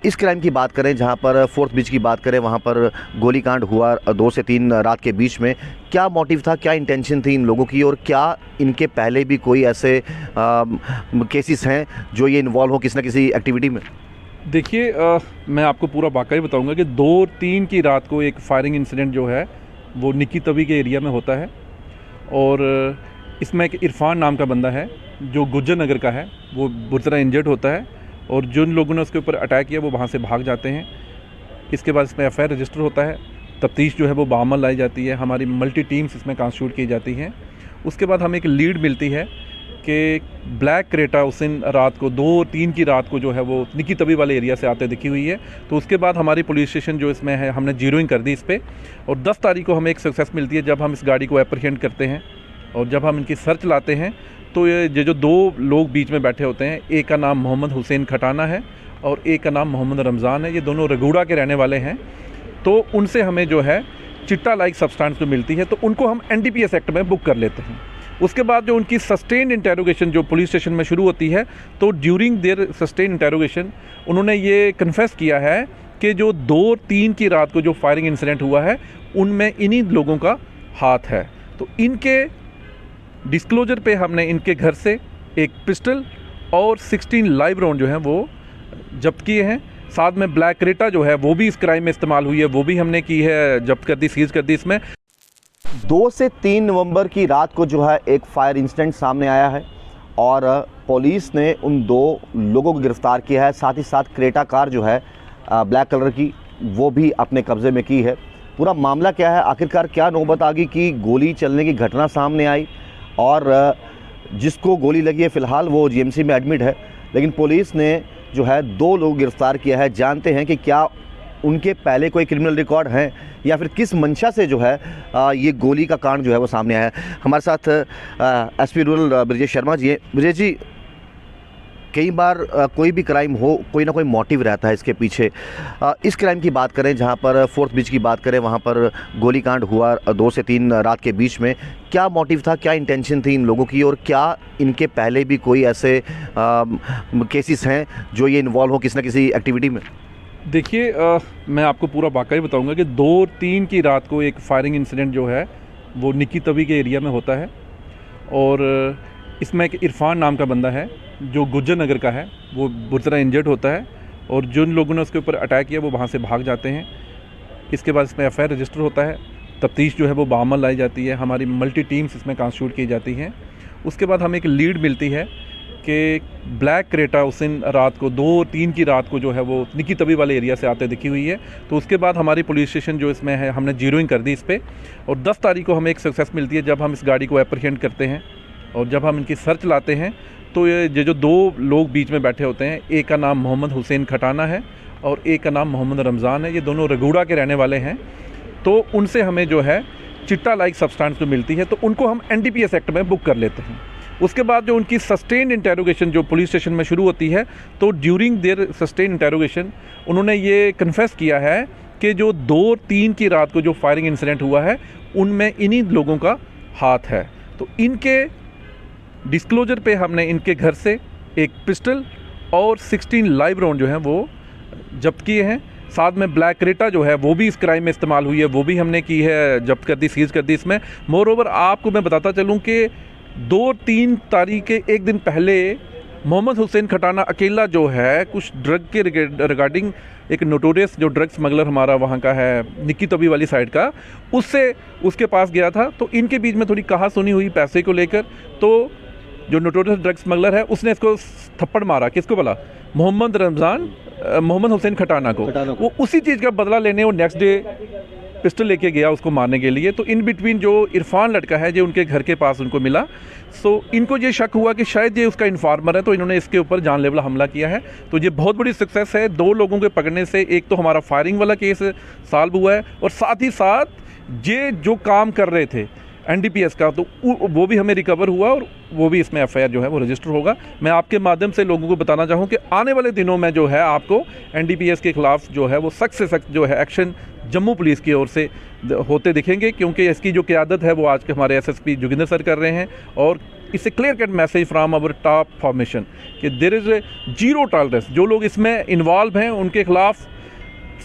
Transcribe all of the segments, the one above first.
इस क्राइम की बात करें, जहां पर फोर्थ ब्रिज की बात करें, वहां पर गोलीकांड हुआ 2 से 3 रात के बीच में। क्या मोटिव था, क्या इंटेंशन थी इन लोगों की, और क्या इनके पहले भी कोई ऐसे केसेस हैं जो ये इन्वॉल्व हो किसी न किसी एक्टिविटी में? देखिए, मैं आपको पूरा वाकई बताऊंगा कि 2-3 की रात को एक फायरिंग इंसिडेंट जो है वो निक्की तवी के एरिया में होता है। और इसमें एक इरफान नाम का बंदा है जो गुज्जर नगर का है, वो बुरी तरह इंजर्ड होता है और जिन लोगों ने उसके ऊपर अटैक किया वो वहाँ से भाग जाते हैं। इसके बाद इसमें एफआईआर रजिस्टर होता है, तफ्तीश जो है वो बामल लाई जाती है, हमारी मल्टी टीम्स इसमें कॉन्स्टिट्यूट की जाती हैं। उसके बाद हमें एक लीड मिलती है कि ब्लैक क्रेटा उस दिन रात को 2-3 की रात को जो है वो निक्की तवी वाले एरिया से आते दिखी हुई है। तो उसके बाद हमारी पुलिस स्टेशन जो इसमें है हमने जीरोइंग कर दी इस पर, और 10 तारीख को हमें एक सक्सेस मिलती है जब हम इस गाड़ी को एप्रीहेंड करते हैं। और जब हम इनकी सर्च लाते हैं तो ये जो 2 लोग बीच में बैठे होते हैं, एक का नाम मोहम्मद हुसैन खटाना है और एक का नाम मोहम्मद रमज़ान है। ये दोनों रगूड़ा के रहने वाले हैं। तो उनसे हमें जो है चिट्टा लाइक सब्सटेंस जो मिलती है तो उनको हम एनडीपीएस एक्ट में बुक कर लेते हैं। उसके बाद जो उनकी सस्टेन्ड इंटेरोगेशन जो पुलिस स्टेशन में शुरू होती है, तो ड्यूरिंग देयर सस्टेन्ड इंटेरोगेशन उन्होंने ये कन्फेस किया है कि जो 2-3 की रात को जो फायरिंग इंसिडेंट हुआ है उनमें इन्हीं लोगों का हाथ है। तो इनके डिस्क्लोजर पे हमने इनके घर से एक पिस्टल और 16 लाइव राउंड जो हैं वो जब्त किए हैं। साथ में ब्लैक क्रेटा जो है वो भी इस क्राइम में इस्तेमाल हुई है, वो भी हमने की है, जब्त कर दी, सीज कर दी। इसमें 2 से 3 नवंबर की रात को जो है एक फायर इंसिडेंट सामने आया है और पुलिस ने उन 2 लोगों को गिरफ्तार किया है। साथ ही साथ क्रेटा कार जो है ब्लैक कलर की, वो भी अपने कब्जे में की है। पूरा मामला क्या है, आखिरकार क्या नौबत आ गई कि गोली चलने की घटना सामने आई और जिसको गोली लगी है फ़िलहाल वो जीएमसी में एडमिट है, लेकिन पुलिस ने जो है 2 लोग गिरफ्तार किया है। जानते हैं कि क्या उनके पहले कोई क्रिमिनल रिकॉर्ड हैं या फिर किस मंशा से जो है ये गोली का कांड जो है वो सामने आया है। हमारे साथ एसपी रूरल ब्रजेश शर्मा जी हैं। ब्रजेश जी, कई बार कोई भी क्राइम हो कोई ना कोई मोटिव रहता है इसके पीछे। इस क्राइम की बात करें, जहां पर फोर्थ ब्रिज की बात करें, वहां पर गोलीकांड हुआ 2 से 3 रात के बीच में। क्या मोटिव था, क्या इंटेंशन थी इन लोगों की, और क्या इनके पहले भी कोई ऐसे केसेस हैं जो ये इन्वॉल्व हो किसी न किसी एक्टिविटी में? देखिए, मैं आपको पूरा वाकई बताऊंगा कि 2-3 की रात को एक फायरिंग इंसिडेंट जो है वो निक्की तवी के एरिया में होता है। और इसमें एक इरफान नाम का बंदा है जो गुज्जर नगर का है, वो बुरी तरह इंजर्ड होता है और जिन लोगों ने उसके ऊपर अटैक किया वो वहाँ से भाग जाते हैं। इसके बाद इसमें एफआईआर रजिस्टर होता है, तफ्तीश जो है वो बामल लाई जाती है, हमारी मल्टी टीम्स इसमें कॉन्स्टिट्यूट की जाती हैं। उसके बाद हमें एक लीड मिलती है कि ब्लैक क्रेटा उस दिन रात को 2-3 की रात को जो है वो निक्की तवी वाले एरिया से आते दिखी हुई है। तो उसके बाद हमारी पुलिस स्टेशन जो इसमें है हमने जीरोइंग कर दी इस पर, और 10 तारीख को हमें एक सक्सेस मिलती है जब हम इस गाड़ी को एप्रीहेंड करते हैं। और जब हम इनकी सर्च लाते हैं तो ये जो 2 लोग बीच में बैठे होते हैं, एक का नाम मोहम्मद हुसैन खटाना है और एक का नाम मोहम्मद रमज़ान है। ये दोनों रगूड़ा के रहने वाले हैं। तो उनसे हमें जो है चिट्टा लाइक सब्सटेंस जो मिलती है तो उनको हम एनडीपीएस एक्ट में बुक कर लेते हैं। उसके बाद जो उनकी सस्टेन्ड इंटेरोगेशन जो पुलिस स्टेशन में शुरू होती है, तो ड्यूरिंग देयर सस्टेन्ड इंटेरोगेशन उन्होंने ये कन्फेस किया है कि जो 2-3 की रात को जो फायरिंग इंसिडेंट हुआ है उनमें इन्हीं लोगों का हाथ है। तो इनके डिस्क्लोजर पे हमने इनके घर से एक पिस्टल और 16 लाइव राउंड जो हैं वो जब्त किए हैं। साथ में ब्लैक क्रेटा जो है वो भी इस क्राइम में इस्तेमाल हुई है, वो भी हमने की है, जब्त कर दी, सीज कर दी। इसमें मोर ओवर आपको मैं बताता चलूँ कि 2-3 तारीख के एक दिन पहले मोहम्मद हुसैन खटाना अकेला जो है कुछ ड्रग के रिगार्डिंग एक नोटोरियस जो ड्रग स्मगलर हमारा वहाँ का है निक्की तवी वाली साइड का, उससे उसके पास गया था। तो इनके बीच में थोड़ी कहा सुनी हुई पैसे को लेकर, तो जो नोटोरियस ड्रग स्मगलर है उसने इसको थप्पड़ मारा, किसको बोला, मोहम्मद हुसैन खटाना को। वो उसी चीज़ का बदला लेने वो नेक्स्ट डे पिस्टल लेके गया उसको मारने के लिए। तो इन बिटवीन जो इरफान लड़का है जो उनके घर के पास उनको मिला, सो इनको ये शक हुआ कि शायद ये उसका इन्फॉर्मर है, तो इन्होंने इसके ऊपर जानलेवा हमला किया है। तो ये बहुत बड़ी सक्सेस है 2 लोगों के पकड़ने से। एक तो हमारा फायरिंग वाला केस सॉल्व हुआ है और साथ ही साथ ये जो काम कर रहे थे एनडीपीएस का, तो वो भी हमें रिकवर हुआ और वो भी इसमें एफआईआर जो है वो रजिस्टर होगा। मैं आपके माध्यम से लोगों को बताना चाहूँ कि आने वाले दिनों में जो है आपको एनडीपीएस के खिलाफ जो है वो सख्त से सख्त जो है एक्शन जम्मू पुलिस की ओर से होते दिखेंगे, क्योंकि इसकी जो क़यादत है वो आज के हमारे एसएसपी जोगिंदर सर कर रहे हैं। और इससे clear cut message from our top formation कि there is a zero tolerance. जो लोग इसमें इन्वॉल्व हैं उनके खिलाफ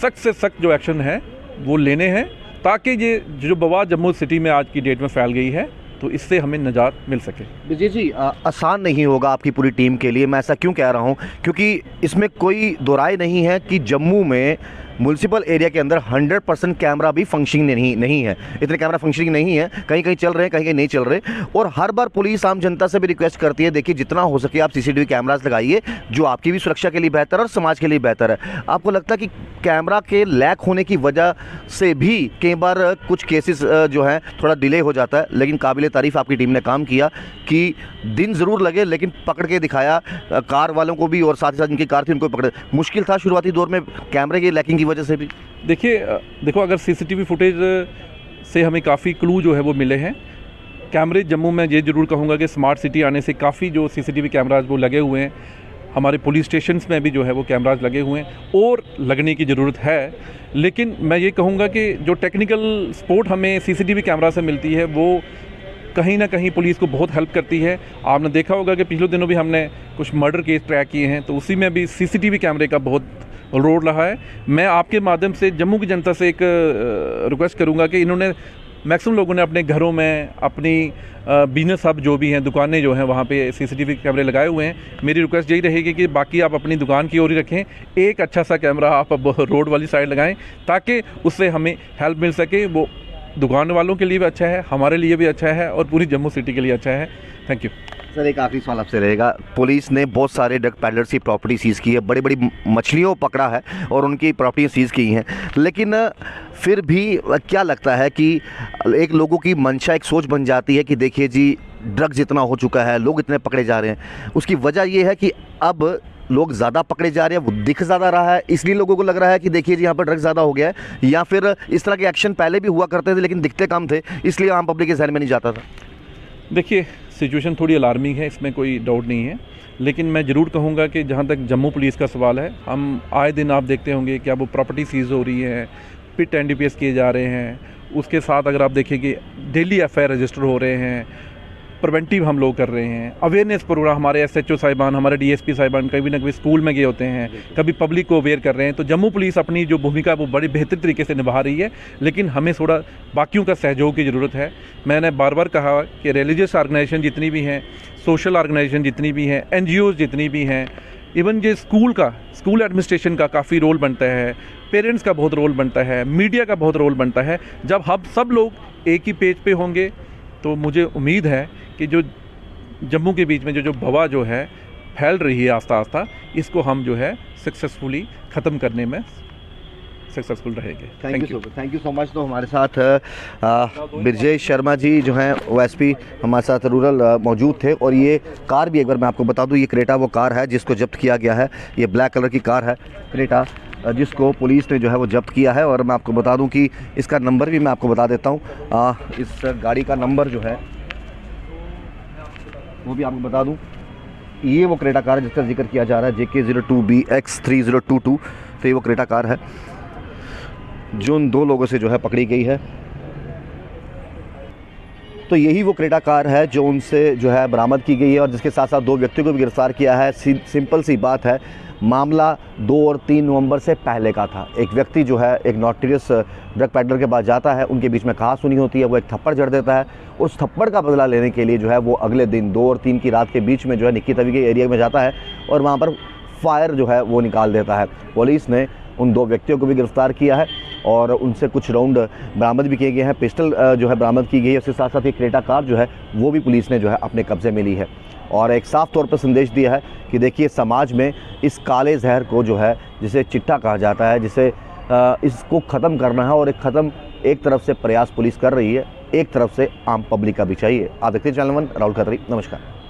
सख्त से सख्त जो एक्शन है वो लेने हैं, ताकि ये जो बवा जम्मू सिटी में आज की डेट में फैल गई है तो इससे हमें निजात मिल सके। विजय जी, आसान नहीं होगा आपकी पूरी टीम के लिए। मैं ऐसा क्यों कह रहा हूं, क्योंकि इसमें कोई दो राय नहीं है कि जम्मू में म्यूनसिपल एरिया के अंदर 100% कैमरा भी फंक्शनिंग नहीं है। इतने कैमरा फंक्शनिंग नहीं है, कहीं कहीं चल रहे हैं, कहीं कहीं नहीं चल रहे। और हर बार पुलिस आम जनता से भी रिक्वेस्ट करती है, देखिए जितना हो सके आप सीसीटीवी कैमरास लगाइए, जो आपकी भी सुरक्षा के लिए बेहतर है और समाज के लिए बेहतर है। आपको लगता है कि कैमरा के लैक होने की वजह से भी कई बार कुछ केसेस जो हैं थोड़ा डिले हो जाता है, लेकिन काबिल तारीफ़ आपकी टीम ने काम किया कि दिन ज़रूर लगे लेकिन पकड़ के दिखाया, कार वालों को भी और साथ ही साथ जिनकी कार थी उनको पकड़े। मुश्किल था शुरुआती दौर में कैमरे की लैकिंग की वजह से भी। देखो अगर सीसीटीवी फुटेज से हमें काफ़ी क्लू जो है वो मिले हैं। कैमरे जम्मू में ये ज़रूर कहूँगा कि स्मार्ट सिटी आने से काफ़ी जो सीसीटीवी कैमराज वो लगे हुए हैं, हमारे पुलिस स्टेशंस में भी जो है वो कैमराज लगे हुए हैं और लगने की ज़रूरत है। लेकिन मैं ये कहूँगा कि जो टेक्निकल सपोर्ट हमें सीसीटीवी कैमरा से मिलती है वो कहीं ना कहीं पुलिस को बहुत हेल्प करती है। आपने देखा होगा कि पिछले दिनों भी हमने कुछ मर्डर केस ट्रैक किए हैं, तो उसी में भी सीसीटीवी कैमरे का बहुत रोल रहा है। मैं आपके माध्यम से जम्मू की जनता से एक रिक्वेस्ट करूंगा कि इन्होंने मैक्सिमम लोगों ने अपने घरों में अपनी बिजनेस हब जो भी हैं, दुकानें जो हैं, वहाँ पे सीसीटीवी कैमरे लगाए हुए हैं। मेरी रिक्वेस्ट यही रहेगी कि बाकी आप अपनी दुकान की ओर ही रखें, एक अच्छा सा कैमरा आप अब रोड वाली साइड लगाएं, ताकि उससे हमें हेल्प मिल सके। वो दुकान वालों के लिए भी अच्छा है, हमारे लिए भी अच्छा है और पूरी जम्मू सिटी के लिए अच्छा है। Thank you sir. एक आखिरी सवाल आपसे रहेगा। पुलिस ने बहुत सारे ड्रग पैडलर्स की प्रॉपर्टी सीज़ की है, बड़ी बड़ी मछलियों को पकड़ा है और उनकी प्रॉपर्टी सीज़ की हैं, लेकिन फिर भी क्या लगता है कि एक लोगों की मंशा, एक सोच बन जाती है कि देखिए जी ड्रग्स इतना हो चुका है, लोग इतने पकड़े जा रहे हैं। उसकी वजह ये है कि अब लोग ज़्यादा पकड़े जा रहे हैं, वो दिख ज़्यादा रहा है, इसलिए लोगों को लग रहा है कि देखिए जी यहाँ पर ड्रग्स ज़्यादा हो गया है, या फिर इस तरह के एक्शन पहले भी हुआ करते थे लेकिन दिखते कम थे, इसलिए आम पब्लिक के जहन में नहीं जाता था। देखिए सिचुएशन थोड़ी अलार्मिंग है, इसमें कोई डाउट नहीं है, लेकिन मैं ज़रूर कहूँगा कि जहाँ तक जम्मू पुलिस का सवाल है, हम आए दिन आप देखते होंगे क्या वो प्रॉपर्टी सीज़ हो रही है, पिट एनडीपीएस किए जा रहे हैं। उसके साथ अगर आप देखिए कि डेली एफआईआर रजिस्टर हो रहे हैं, प्रिवेंटिव हम लोग कर रहे हैं, अवेयरनेस प्रोग्राम हमारे एसएचओ साहिबान, हमारे डीएसपी साहिबान कभी ना कभी स्कूल में गए होते हैं, कभी पब्लिक को अवेयर कर रहे हैं। तो जम्मू पुलिस अपनी जो भूमिका वो बड़ी बेहतर तरीके से निभा रही है, लेकिन हमें थोड़ा बाकियों का सहयोग की ज़रूरत है। मैंने बार बार कहा कि रिलीजियस ऑर्गेनाइजेशन जितनी भी हैं, सोशल ऑर्गेनाइजेशन जितनी भी हैं, NGOs जितनी भी हैं, इवन ये स्कूल एडमिनिस्ट्रेशन का काफ़ी रोल बनता है, पेरेंट्स का बहुत रोल बनता है, मीडिया का बहुत रोल बनता है। जब हम सब लोग एक ही पेज पे होंगे तो मुझे उम्मीद है कि जो जम्मू के बीच में जो बवा जो है फैल रही है आस्ता आस्ता, इसको हम जो है सक्सेसफुली ख़त्म करने में सक्सेसफुल रहेंगे। Thank you so much. तो हमारे साथ ब्रजेश शर्मा जी जो हैं वो एसपी हमारे साथ रूरल मौजूद थे। और ये कार भी एक बार मैं आपको बता दूं, ये क्रेटा वो कार है जिसको जब्त किया गया है। ये ब्लैक कलर की कार है क्रेटा, जिसको पुलिस ने जो है वो जब्त किया है। और मैं आपको बता दूं कि इसका नंबर भी मैं आपको बता देता हूं। इस गाड़ी का नंबर जो है वो भी आपको बता दूं, ये वो क्रेटा कार है जिसका जिक्र किया जा रहा है, JK02BX3022। तो ये वो क्रेटा कार है जो उन दो लोगों से जो है पकड़ी गई है। तो यही वो क्रेटा कार है जो उनसे जो है बरामद की गई है और जिसके साथ साथ दो व्यक्तियों को भी गिरफ्तार किया है। सिंपल सी बात है, मामला 2 और 3 नवंबर से पहले का था। एक व्यक्ति जो है एक नोटोरियस ड्रग पैडलर के पास जाता है, उनके बीच में कहासुनी होती है, वो एक थप्पड़ जड़ देता है। उस थप्पड़ का बदला लेने के लिए जो है वो अगले दिन 2 और 3 की रात के बीच में जो है निक्की तवी के एरिया में जाता है और वहाँ पर फायर जो है वो निकाल देता है। पुलिस ने उन 2 व्यक्तियों को भी गिरफ्तार किया है और उनसे कुछ राउंड बरामद भी किए गए हैं। पिस्टल जो है बरामद की गई है। उसके साथ साथ ये क्रेटा कार जो है वो भी पुलिस ने जो है अपने कब्जे में ली है और एक साफ तौर पर संदेश दिया है कि देखिए समाज में इस काले जहर को जो है, जिसे चिट्टा कहा जाता है, जिसे इसको ख़त्म करना है। और एक तरफ से प्रयास पुलिस कर रही है, एक तरफ से आम पब्लिक का भी चाहिए। आप देखते हैं चैनल 1 राहुल खत्री। नमस्कार।